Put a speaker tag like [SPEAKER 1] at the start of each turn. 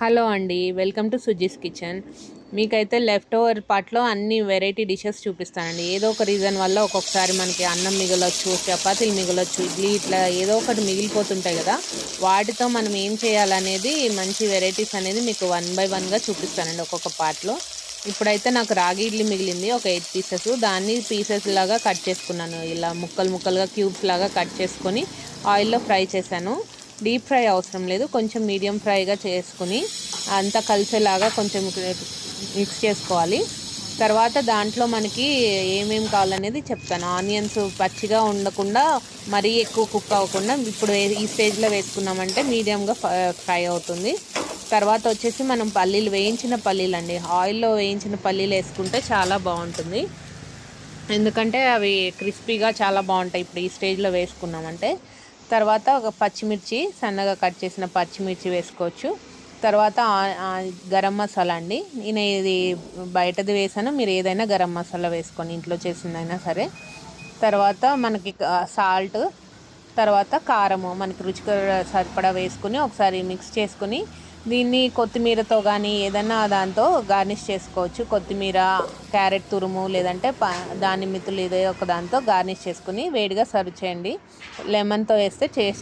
[SPEAKER 1] Hello అండి. Welcome to Suji's kitchen. మీకైతే left over పార్ట్‌లో అన్ని వెరైటీ డిషెస్ చూపిస్తానండి. ఏదో ఒక రీజన్ వల్ల ఒక్కొక్కసారి మనకి అన్నం మిగలొచ్చు, చపాతీలు మిగలొచ్చు, ఇడ్లీ ఇట్లా ఏదో ఒకటి మిగిలిపోతుంటాయి గదా! వాటితో మనం ఏం చేయాలనేది మంచి వెరైటీస్ అనేది మీకు వన్ బై వన్‌గా చూపిస్తానండి ఒక్కొక్క పార్ట్‌లో. ఇప్పుడైతే నాకు రాగి ఇడ్లీ మిగిలింది ఒక 8 పీసెస్. దాన్ని పీసెస్ లాగా కట్ చేసుకున్నాను. ఇలా ముక్కలు ముక్కలుగా క్యూబ్స్ లాగా కట్ చేసుకొని ఆయిల్‌లో ఫ్రై చేశాను. డీప్ ఫ్రై అవసరం లేదు. కొంచెం మీడియం ఫ్రైగా చేసుకుని అంతా కలిసేలాగా కొంచెం మిక్స్ చేసుకోవాలి. తర్వాత దాంట్లో మనకి ఏమేమి కావాలనేది చెప్తాను. ఆనియన్స్ పచ్చిగా ఉండకుండా మరీ ఎక్కువ కుక్ అవ్వకుండా ఇప్పుడు ఈ స్టేజ్లో వేసుకున్నామంటే మీడియంగా ఫ్రై అవుతుంది. తర్వాత వచ్చేసి మనం వేయించిన పల్లీలు అండి, ఆయిల్లో వేయించిన పల్లీలు వేసుకుంటే చాలా బాగుంటుంది. ఎందుకంటే అవి క్రిస్పీగా చాలా బాగుంటాయి ఇప్పుడు ఈ స్టేజ్లో వేసుకున్నామంటే. తర్వాత ఒక పచ్చిమిర్చి సన్నగా కట్ చేసిన పచ్చిమిర్చి వేసుకోవచ్చు. తర్వాత గరం మసాలా అండి, నేను ఇది బయటది వేసాను, మీరు ఏదైనా గరం మసాలా వేసుకొని ఇంట్లో చేసిందైనా సరే. తర్వాత మనకి సాల్ట్, తర్వాత కారము మనకి రుచికి సరిపడా వేసుకుని ఒకసారి మిక్స్ చేసుకుని దీన్ని కొత్తిమీరతో కానీ ఏదైనా దాంతో గార్నిష్ చేసుకోవచ్చు. కొత్తిమీర, క్యారెట్ తురుము లేదంటే దానిమ్మ మితులు ఏదో ఒక దాంతో గార్నిష్ చేసుకుని వేడిగా సర్వ్ చేయండి. లెమన్తో వేస్తే టేస్ట్